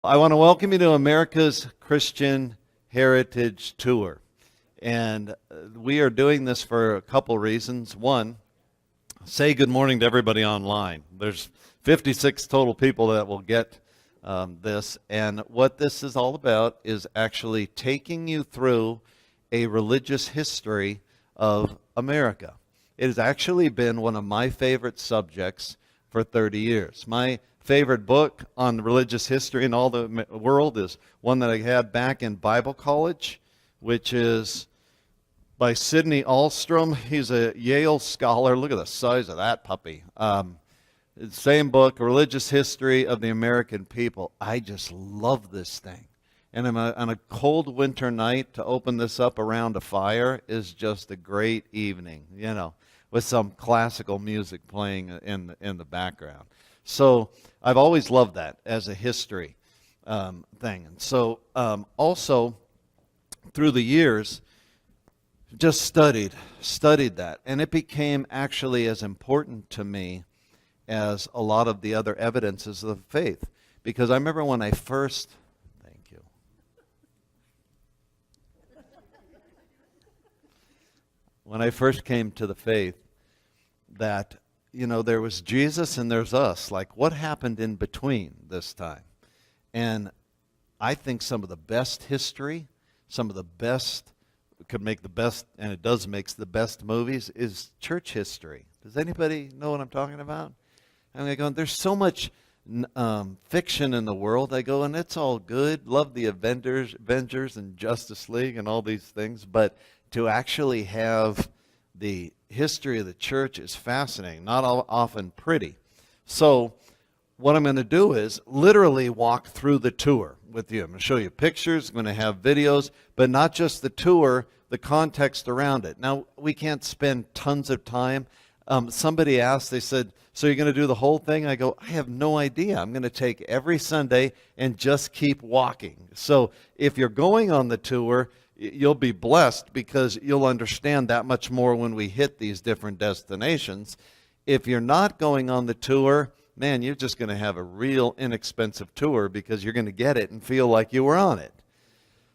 I want to welcome you to America's Christian Heritage Tour. And we are doing this for a couple reasons. One, say good morning to everybody online. There's 56 total people that will get this. And what this is all about is actually taking you through a religious history of America. It has actually been one of my favorite subjects for 30 years. My favorite book on religious history in all the world is one that I had back in Bible college, which is by Sidney Alstrom. He's a Yale scholar. Look at the size of that puppy. Same book, Religious History of the American People. I just love this thing. And on a cold winter night, to open this up around a fire is just a great evening, with some classical music playing in the background. So I've always loved that as a history thing. And so also through the years, just studied that. And it became actually as important to me as a lot of the other evidences of faith. Because I remember when I first, thank you. When I first came to the faith, that there was Jesus and there's us. Like, what happened in between this time? And I think some of the best history, some of the best, could make the best, and it does make the best movies, is church history. Does anybody know what I'm talking about? And I go, there's so much fiction in the world. I go, and it's all good. Love the Avengers and Justice League and all these things. But to actually have the history of the church is fascinating, not often pretty. So what I'm going to do is literally walk through the tour with you. I'm going to show you pictures, I'm going to have videos, but not just the tour, the context around it. Now, we can't spend tons of time. Somebody asked, they said, so you're going to do the whole thing? I go, I have no idea. I'm going to take every Sunday and just keep walking. So if you're going on the tour, you'll be blessed because you'll understand that much more when we hit these different destinations. If you're not going on the tour, man, you're just going to have a real inexpensive tour because you're going to get it and feel like you were on it.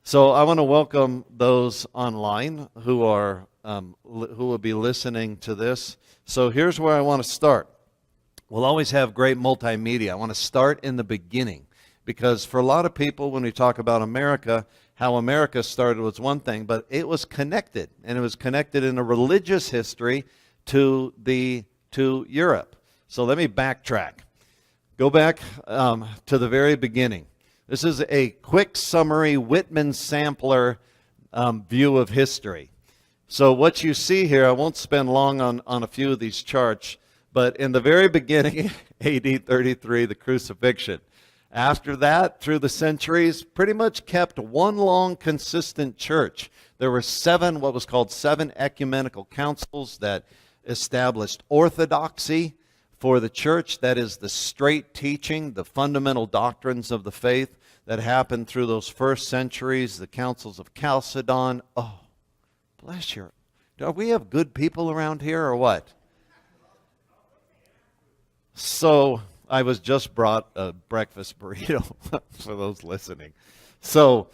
So I want to welcome those online who will be listening to this. So here's where I want to start. We'll always have great multimedia. I want to start in the beginning because for a lot of people, when we talk about America, how America started was one thing, but it was connected, and it was connected in a religious history to Europe. So let me backtrack. Go back to the very beginning. This is a quick summary Whitman sampler view of history. So what you see here, I won't spend long on a few of these charts, but in the very beginning, AD 33, the crucifixion. After that, through the centuries, pretty much kept one long, consistent church. There were what was called seven ecumenical councils that established orthodoxy for the church. That is the straight teaching, the fundamental doctrines of the faith that happened through those first centuries, the councils of Chalcedon. Oh, bless you. Do we have good people around here or what? So I was just brought a breakfast burrito for those listening. So,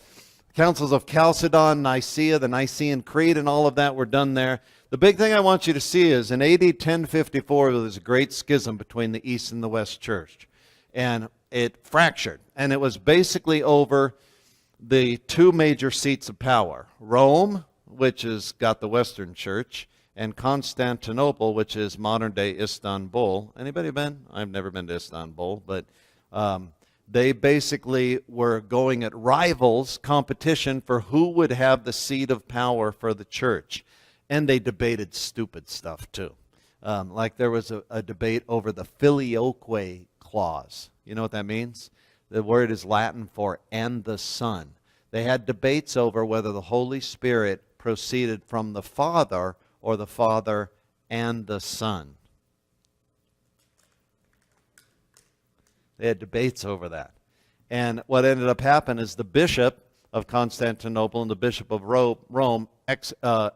councils of Chalcedon, Nicaea, the Nicene Creed, and all of that were done there. The big thing I want you to see is in AD 1054, there was a great schism between the East and the West Church. And it fractured. And it was basically over the two major seats of power. Rome, which has got the Western Church, and Constantinople, which is modern-day Istanbul. Anybody been? I've never been to Istanbul, but they basically were going at rivals, competition for who would have the seat of power for the church. And they debated stupid stuff, too. Like there was a debate over the filioque clause. You know what that means? The word is Latin for "and the Son." They had debates over whether the Holy Spirit proceeded from the Father or the Father and the Son. They had debates over that. And what ended up happening is the bishop of Constantinople and the bishop of Rome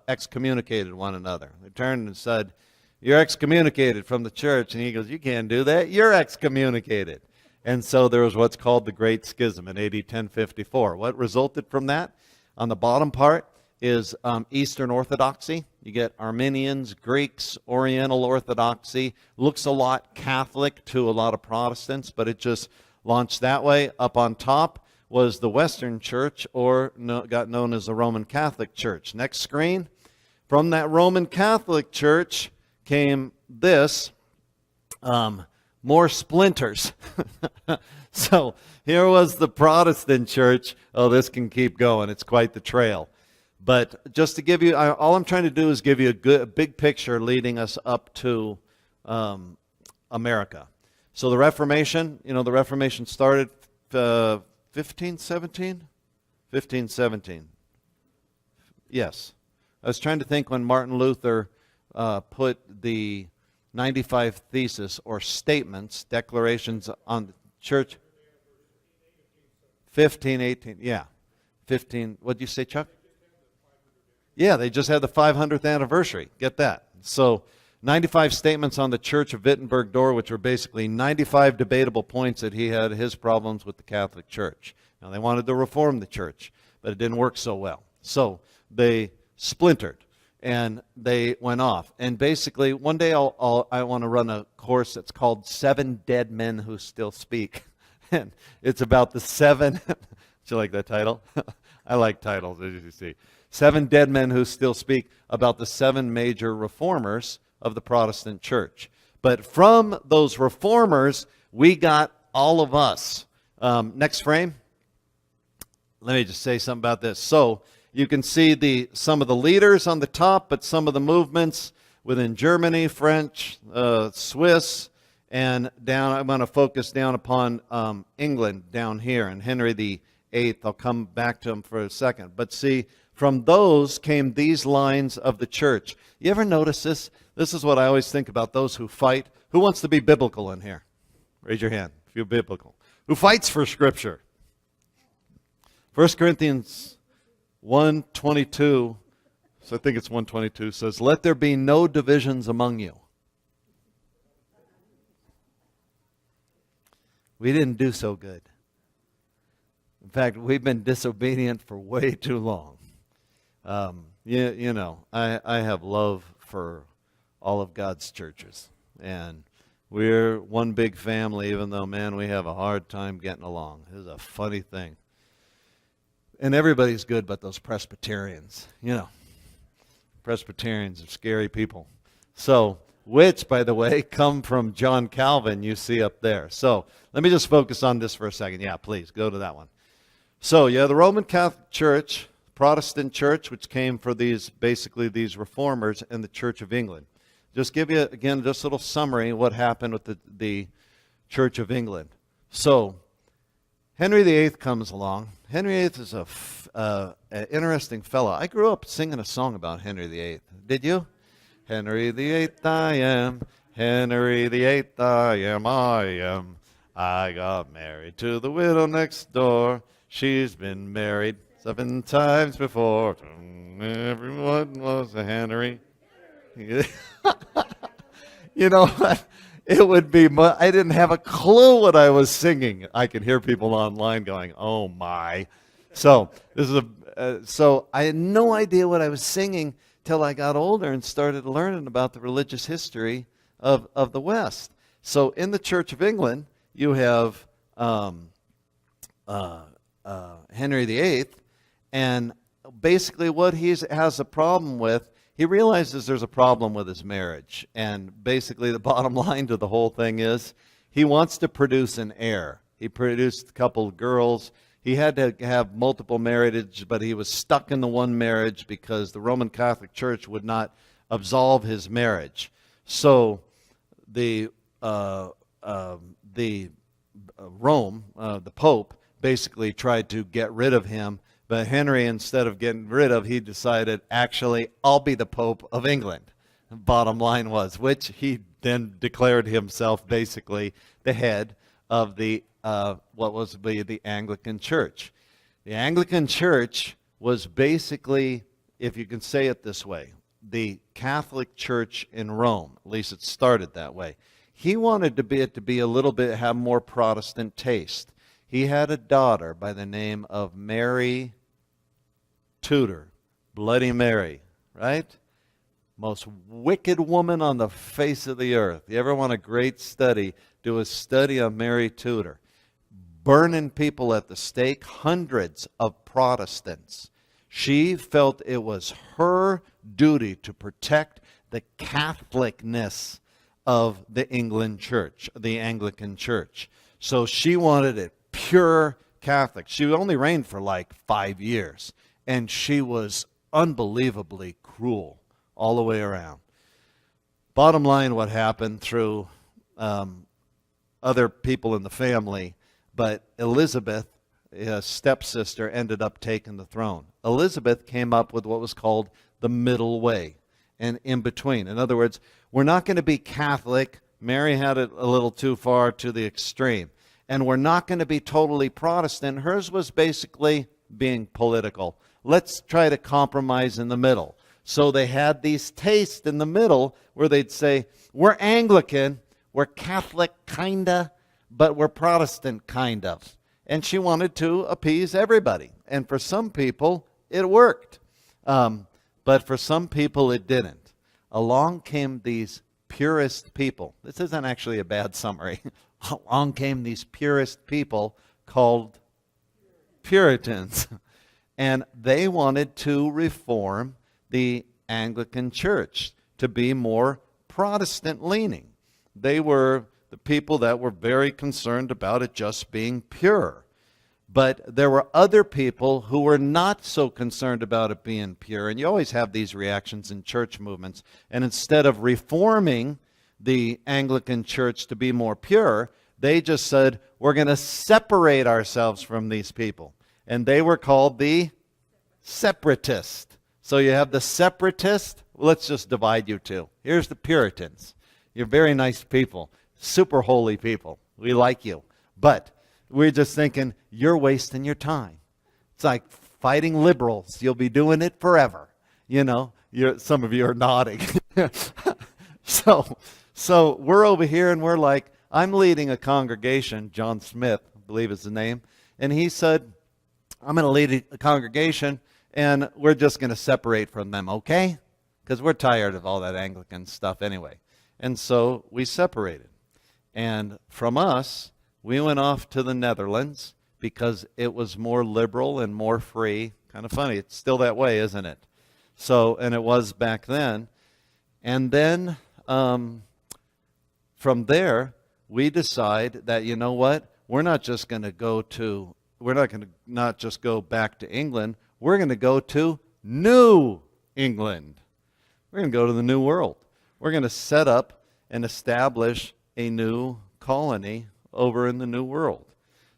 excommunicated one another. They turned and said, "You're excommunicated from the church." And he goes, "You can't do that. You're excommunicated." And so there was what's called the Great Schism in AD 1054. What resulted from that? On the bottom part is Eastern Orthodoxy. You get Armenians, Greeks, Oriental Orthodoxy. Looks a lot Catholic to a lot of Protestants, but it just launched that way. Up on top was the Western Church, or got known as the Roman Catholic Church. Next screen. From that Roman Catholic Church came this, more splinters. So here was the Protestant church. Oh, this can keep going. It's quite the trail. But just to give you, all I'm trying to do is give you a big picture leading us up to America. So the Reformation, the Reformation started 1517? 1517. Yes. I was trying to think when Martin Luther put the 95 Theses or statements, declarations on the church. 1518, yeah. 15, what did you say, Chuck? Yeah, they just had the 500th anniversary. Get that. So 95 statements on the Church of Wittenberg door, which were basically 95 debatable points that he had his problems with the Catholic Church. Now, they wanted to reform the church, but it didn't work so well. So they splintered, and they went off. And basically, one day I want to run a course that's called 7 Dead Men Who Still Speak. And it's about the 7, do you like that title? I like titles, as you see. 7 Dead Men Who Still Speak, about the 7 major reformers of the Protestant church. But from those reformers, we got all of us. Next frame. Let me just say something about this. So you can see some of the leaders on the top, but some of the movements within Germany, French, Swiss, and down. I'm going to focus down upon England down here, and Henry VIII. I'll come back to him for a second. But see, from those came these lines of the church. You ever notice this? This is what I always think about those who fight. Who wants to be biblical in here? Raise your hand if you're biblical. Who fights for Scripture? 1 Corinthians 1:22, so I think it's 1:22, says, "Let there be no divisions among you." We didn't do so good. In fact, we've been disobedient for way too long. I have love for all of God's churches. And we're one big family, even though, man, we have a hard time getting along. This is a funny thing. And everybody's good but those Presbyterians. Presbyterians are scary people. So, which, by the way, come from John Calvin, you see up there. So, let me just focus on this for a second. Yeah, please, go to that one. So, the Roman Catholic Church, Protestant Church, which came for these reformers, and the Church of England. Just give you, again, just a little summary of what happened with the Church of England. So, Henry VIII comes along. Henry VIII is an interesting fellow. I grew up singing a song about Henry VIII. Did you? Henry VIII I am, Henry VIII I am, I am. I got married to the widow next door. She's been married 7 times before. Everyone was a Henry. You know what? It would be, I didn't have a clue what I was singing. I could hear people online going, "Oh my!" So so I had no idea what I was singing till I got older and started learning about the religious history of the West. So in the Church of England, you have Henry VIII, and basically what he has a problem with. He realizes there's a problem with his marriage. And basically the bottom line to the whole thing is he wants to produce an heir. He produced a couple of girls. He had to have multiple marriages, but he was stuck in the one marriage because the Roman Catholic Church would not absolve his marriage. So the Pope, basically tried to get rid of him. But Henry, instead of getting rid of, he decided, actually, I'll be the Pope of England. Bottom line was, which he then declared himself basically the head of the Anglican Church. The Anglican Church was basically, if you can say it this way, the Catholic Church in Rome. At least it started that way. He wanted it to be a little bit, have more Protestant taste. He had a daughter by the name of Mary Tudor, Bloody Mary, right? Most wicked woman on the face of the earth. You ever want a great study, do a study on Mary Tudor. Burning people at the stake, hundreds of Protestants. She felt it was her duty to protect the Catholicness of the England church, the Anglican church. So she wanted it pure Catholic. She only reigned for like 5 years, and she was unbelievably cruel all the way around. Bottom line, what happened through other people in the family, but Elizabeth, his stepsister, ended up taking the throne. Elizabeth came up with what was called the middle way, and in between. In other words, we're not going to be Catholic. Mary had it a little too far to the extreme. And we're not going to be totally Protestant. Hers was basically being political. Let's try to compromise in the middle. So they had these tastes in the middle where they'd say, we're Anglican, we're Catholic kinda, but we're Protestant kind of. And she wanted to appease everybody. And for some people, it worked. But for some people, it didn't. Along came these purist people. This isn't actually a bad summary. Along came these purist people called Puritans. And they wanted to reform the Anglican church to be more Protestant-leaning. They were the people that were very concerned about it just being pure. But there were other people who were not so concerned about it being pure. And you always have these reactions in church movements. And instead of reforming the Anglican church to be more pure, they just said, we're going to separate ourselves from these people. And they were called the separatists. So you have the separatists. Let's just divide you two. Here's the Puritans. You're very nice people, super holy people. We like you. But we're just thinking, you're wasting your time. It's like fighting liberals. You'll be doing it forever. You know, some of you are nodding. So we're over here and we're like, I'm leading a congregation, John Smith, I believe is the name, and he said, I'm going to lead a congregation and we're just going to separate from them, okay? Because we're tired of all that Anglican stuff anyway. And so we separated. And from us, we went off to the Netherlands because it was more liberal and more free. Kind of funny. It's still that way, isn't it? So, and it was back then. And then from there, we decide that, you know what? We're not just going to not just go back to England. We're going to go to New England. We're going to go to the New World. We're going to set up and establish a new colony over in the New World.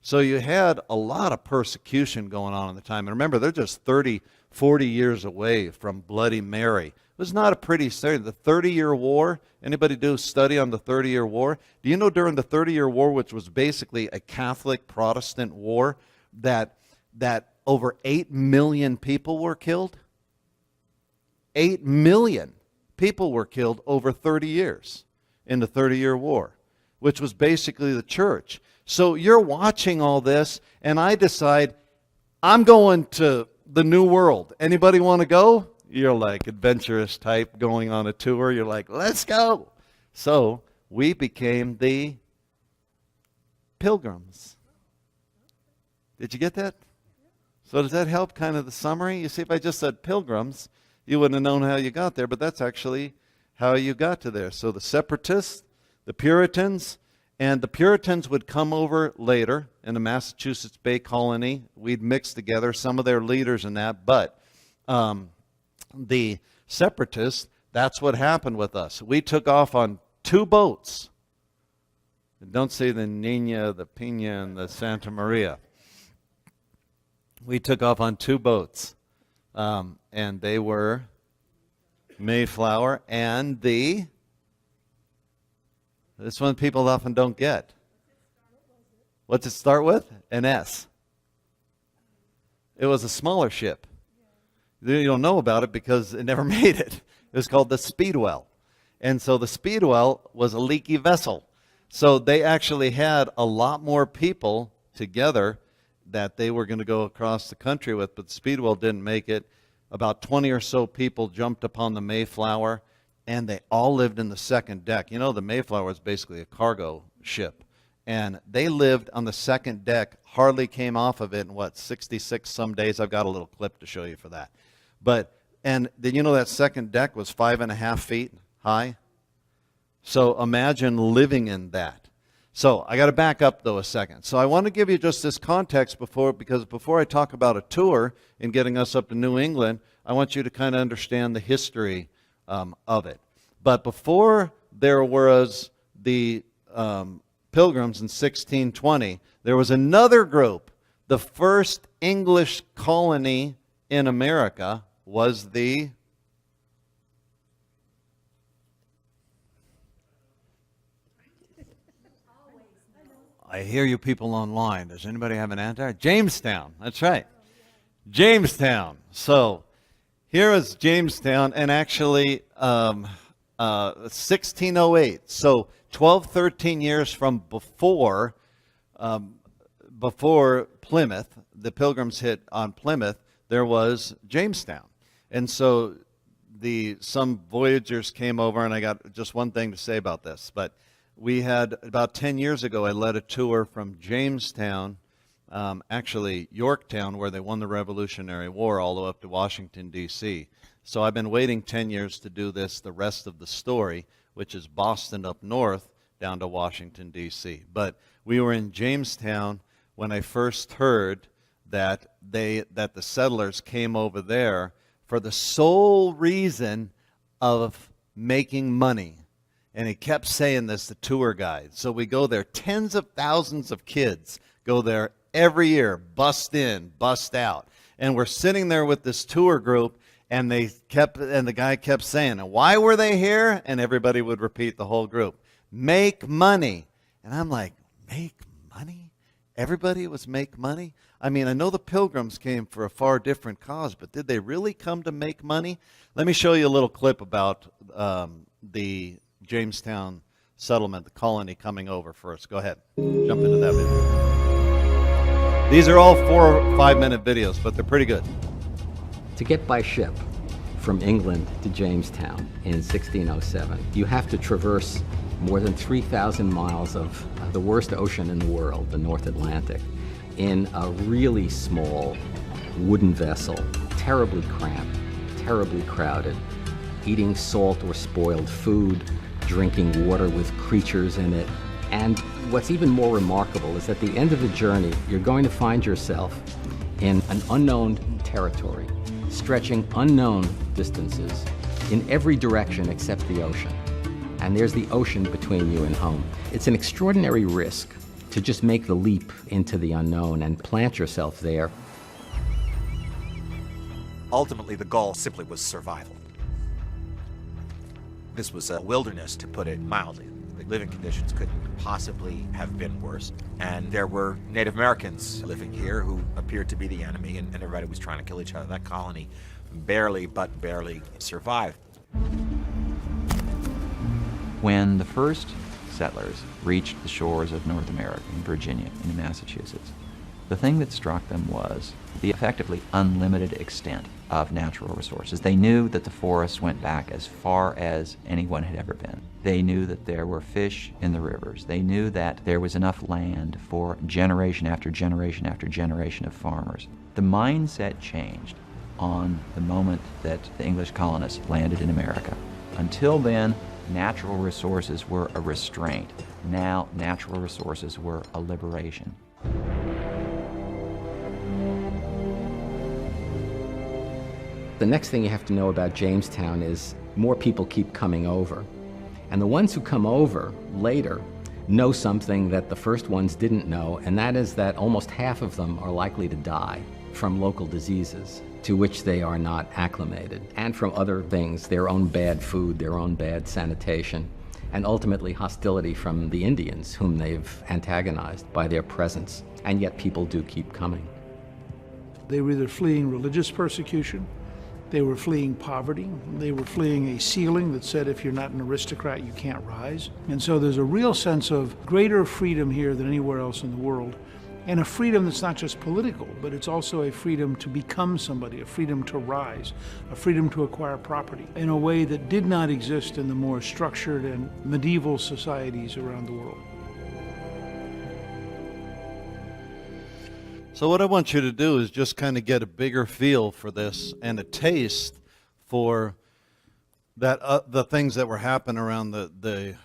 So you had a lot of persecution going on at the time. And remember, they're just 30, 40 years away from Bloody Mary. It was not a pretty story. The 30-Year War, anybody do a study on the 30-Year War? Do you know during the 30-Year War, which was basically a Catholic-Protestant war, that over 8 million people were killed? 8 million people were killed over 30 years in the 30-Year War, which was basically the church. So you're watching all this, and I decide, I'm going to the New World. Anybody want to go? You're like adventurous type going on a tour. You're like, let's go. So we became the Pilgrims. Did you get that? So does that help kind of the summary? You see, if I just said Pilgrims, you wouldn't have known how you got there, but that's actually how you got to there. So the Separatists, the Puritans, and the Puritans would come over later in the Massachusetts Bay Colony. We'd mix together some of their leaders in that, but the Separatists, that's what happened with us. We took off on 2 boats. Don't say the Nina, the Pina, and the Santa Maria. We took off on 2 boats, and they were Mayflower and this one people often don't get. What's it start with? An S. It was a smaller ship. You don't know about it because it never made it. It was called the Speedwell. And so the Speedwell was a leaky vessel. So they actually had a lot more people together that they were going to go across the country with, but the Speedwell didn't make it. About 20 or so people jumped upon the Mayflower, and they all lived in the second deck. You know, the Mayflower was basically a cargo ship. And they lived on the second deck, hardly came off of it in, 66 some days. I've got a little clip to show you for that. And did you know that second deck was 5.5 feet high? So imagine living in that. So I got to back up, though, a second. So I want to give you just this context because before I talk about a tour and getting us up to New England, I want you to kind of understand the history of it. But before there was the Pilgrims in 1620, there was another group. The first English colony in America was the I hear you people online. Does anybody have an answer? Jamestown. That's right. Jamestown. So here is Jamestown, and actually 1608. So 12, 13 years from before Plymouth, the Pilgrims hit on Plymouth, there was Jamestown. And so some voyagers came over, and I got just one thing to say about this, but we had, about 10 years ago, I led a tour from Jamestown, actually Yorktown, where they won the Revolutionary War, all the way up to Washington, D.C. So I've been waiting 10 years to do this, the rest of the story, which is Boston up north down to Washington, D.C. But we were in Jamestown when I first heard that the settlers came over there for the sole reason of making money. And he kept saying this, the tour guide. So we go there, tens of thousands of kids go there every year, bust in, bust out. And we're sitting there with this tour group, and the guy kept saying, why were they here? And everybody would repeat, the whole group, make money. And I'm like, make money? Everybody was make money? I mean, I know the Pilgrims came for a far different cause, but did they really come to make money? Let me show you a little clip about the Jamestown settlement, the colony coming over first. Go ahead. Jump into that video. These are all 4 or 5-minute videos, but they're pretty good. To get by ship from England to Jamestown in 1607, you have to traverse more than 3,000 miles of the worst ocean in the world, the North Atlantic, in a really small wooden vessel, terribly cramped, terribly crowded, eating salt or spoiled food, drinking water with creatures in it. And what's even more remarkable is at the end of the journey, you're going to find yourself in an unknown territory, stretching unknown distances in every direction except the ocean. And there's the ocean between you and home. It's an extraordinary risk to just make the leap into the unknown and plant yourself there. Ultimately, the goal simply was survival. This was a wilderness, to put it mildly. The living conditions couldn't possibly have been worse. And there were Native Americans living here who appeared to be the enemy, and everybody was trying to kill each other. That colony barely survived. When the first settlers reached the shores of North America, in Virginia, in Massachusetts, the thing that struck them was the effectively unlimited extent of natural resources. They knew that the forests went back as far as anyone had ever been. They knew that there were fish in the rivers. They knew that there was enough land for generation after generation after generation of farmers. The mindset changed on the moment that the English colonists landed in America. Until then, natural resources were a restraint. Now, natural resources were a liberation. The next thing you have to know about Jamestown is more people keep coming over. And the ones who come over later know something that the first ones didn't know, and that is that almost half of them are likely to die from local diseases to which they are not acclimated, and from other things, their own bad food, their own bad sanitation, and ultimately hostility from the Indians, whom they've antagonized by their presence. And yet people do keep coming. They were either fleeing religious persecution They were fleeing poverty. They were fleeing a ceiling that said if you're not an aristocrat, you can't rise. And so there's a real sense of greater freedom here than anywhere else in the world. And a freedom that's not just political, but it's also a freedom to become somebody, a freedom to rise, a freedom to acquire property in a way that did not exist in the more structured and medieval societies around the world. So what I want you to do is just kind of get a bigger feel for this and a taste for that the things that were happening around the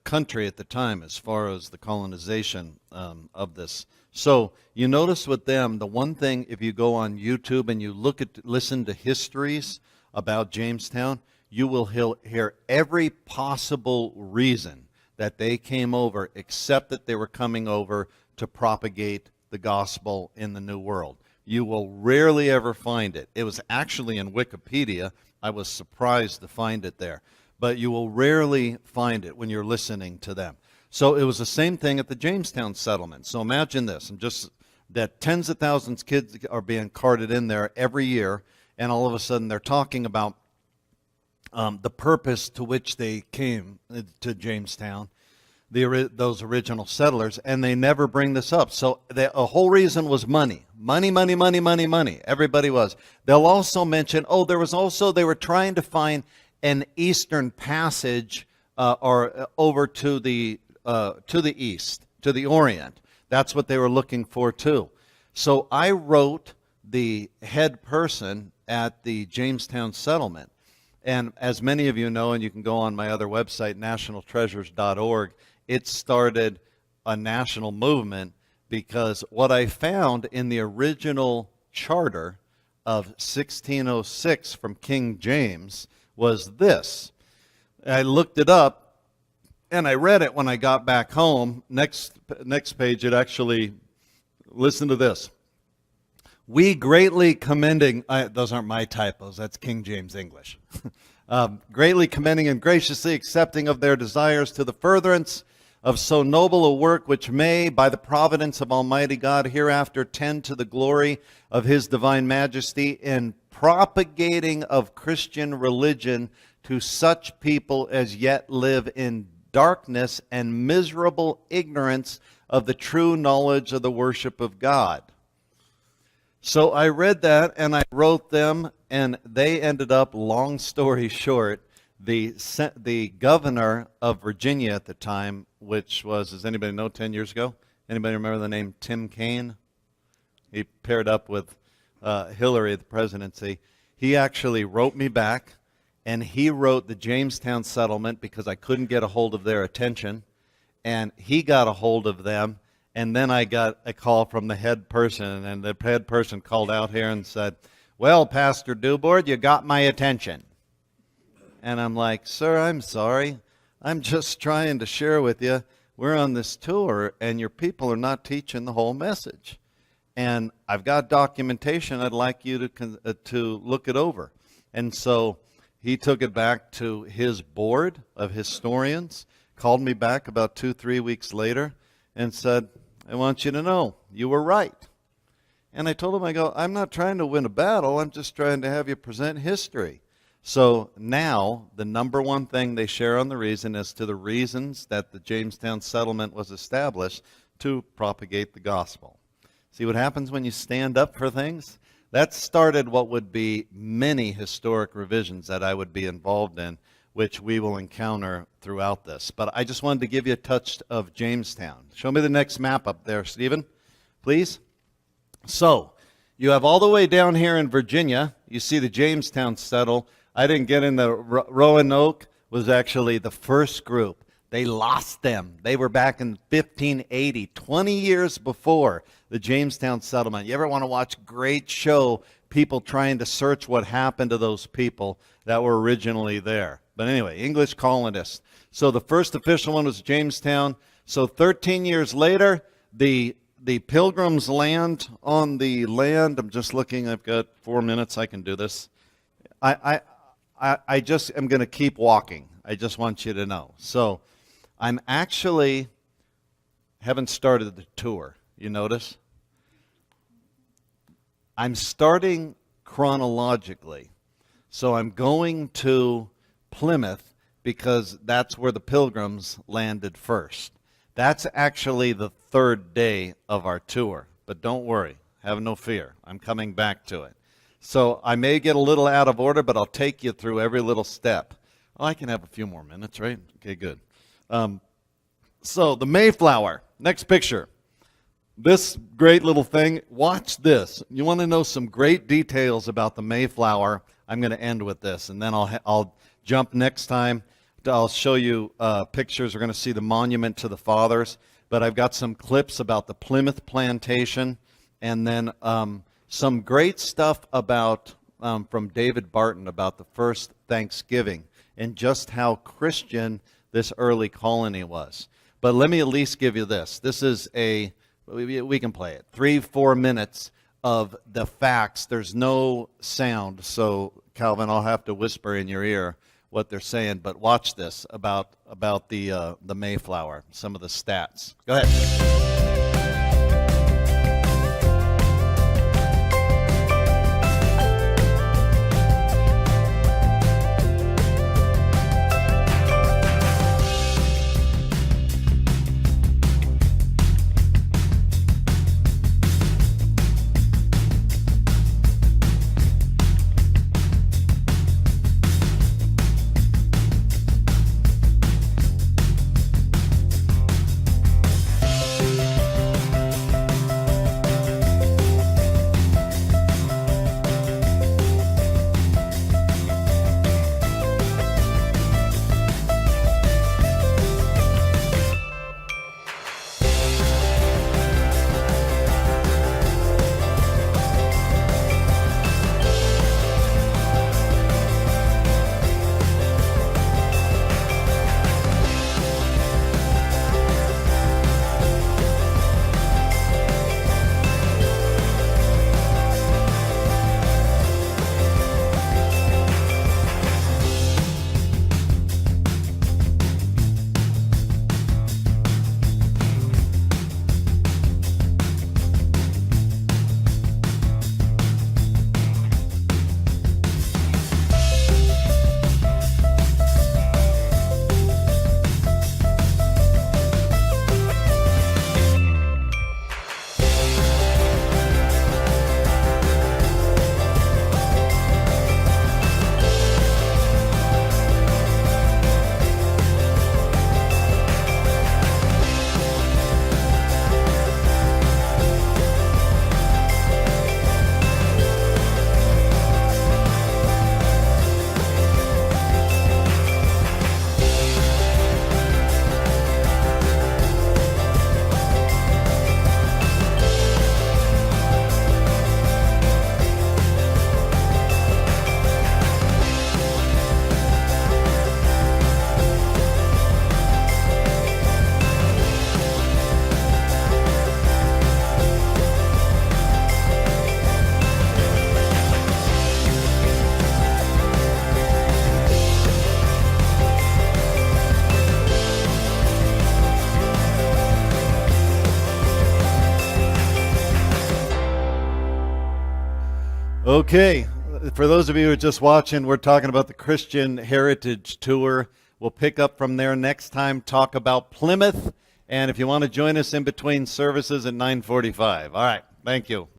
country at the time as far as the colonization of this. So you notice with them, the one thing, if you go on YouTube and you listen to histories about Jamestown, you will hear every possible reason that they came over, except that they were coming over to propagate the gospel in the New World. You will rarely ever find it. It was actually in Wikipedia. I was surprised to find it there. But you will rarely find it when you're listening to them. So it was the same thing at the Jamestown settlement. So imagine this, and just that tens of thousands of kids are being carted in there every year, and all of a sudden they're talking about the purpose to which they came to Jamestown, those original settlers, and they never bring this up. So the whole reason was money. Money, money, money, money, money. Everybody was. They'll also mention, they were trying to find an eastern passage or over to the east, to the Orient. That's what they were looking for too. So I wrote the head person at the Jamestown settlement. And as many of you know, and you can go on my other website, nationaltreasures.org, it started a national movement because what I found in the original charter of 1606 from King James was this. I looked it up and I read it when I got back home. Next page, it actually, listen to this. We greatly commending, those aren't my typos, that's King James English. Greatly commending and graciously accepting of their desires to the furtherance of so noble a work which may, by the providence of Almighty God, hereafter tend to the glory of His divine majesty in propagating of Christian religion to such people as yet live in darkness and miserable ignorance of the true knowledge of the worship of God. So I read that and I wrote them, and they ended up, long story short, the governor of Virginia at the time, which was, does anybody know, 10 years ago? Anybody remember the name Tim Kaine? He paired up with Hillary at the presidency. He actually wrote me back, and he wrote the Jamestown settlement because I couldn't get a hold of their attention, and he got a hold of them, and then I got a call from the head person, and the head person called out here and said, well, Pastor Dubord, you got my attention. And I'm like, sir, I'm sorry. I'm just trying to share with you. We're on this tour, and your people are not teaching the whole message. And I've got documentation. I'd like you to look it over. And so he took it back to his board of historians, called me back about 2-3 weeks later, and said, I want you to know, you were right. And I told him, I'm not trying to win a battle. I'm just trying to have you present history. So now, the number one thing they share on the reason as to the reasons that the Jamestown settlement was established to propagate the gospel. See what happens when you stand up for things? That started what would be many historic revisions that I would be involved in, which we will encounter throughout this. But I just wanted to give you a touch of Jamestown. Show me the next map up there, Stephen, please. So, you have all the way down here in Virginia, you see the Jamestown settle. I didn't get in the Roanoke was actually the first group. They lost them. They were back in 1580, 20 years before the Jamestown settlement. You ever want to watch a great show, people trying to search what happened to those people that were originally there? But anyway, English colonists. So the first official one was Jamestown. So 13 years later, the Pilgrims land on the land. I'm just looking. I've got 4 minutes. I can do this. I just am going to keep walking. I just want you to know. So I'm actually haven't started the tour. You notice? I'm starting chronologically. So I'm going to Plymouth because that's where the Pilgrims landed first. That's actually the third day of our tour. But don't worry, have no fear. I'm coming back to it. So I may get a little out of order, but I'll take you through every little step. Oh, I can have a few more minutes, right? Okay, good. So the Mayflower, next picture. This great little thing, watch this. You want to know some great details about the Mayflower, I'm going to end with this, and then I'll jump next time. I'll show you pictures. We're going to see the monument to the fathers, but I've got some clips about the Plymouth plantation, and then some great stuff about from David Barton about the first Thanksgiving and just how Christian this early colony was. But let me at least give you this. This is we can play it, 3-4 minutes of the facts. There's no sound, so Calvin, I'll have to whisper in your ear what they're saying. But watch this about the Mayflower, some of the stats. Go ahead. Okay, for those of you who are just watching, we're talking about the Christian Heritage Tour. We'll pick up from there next time, talk about Plymouth, and if you want to join us in between services at 9:45. All right, thank you.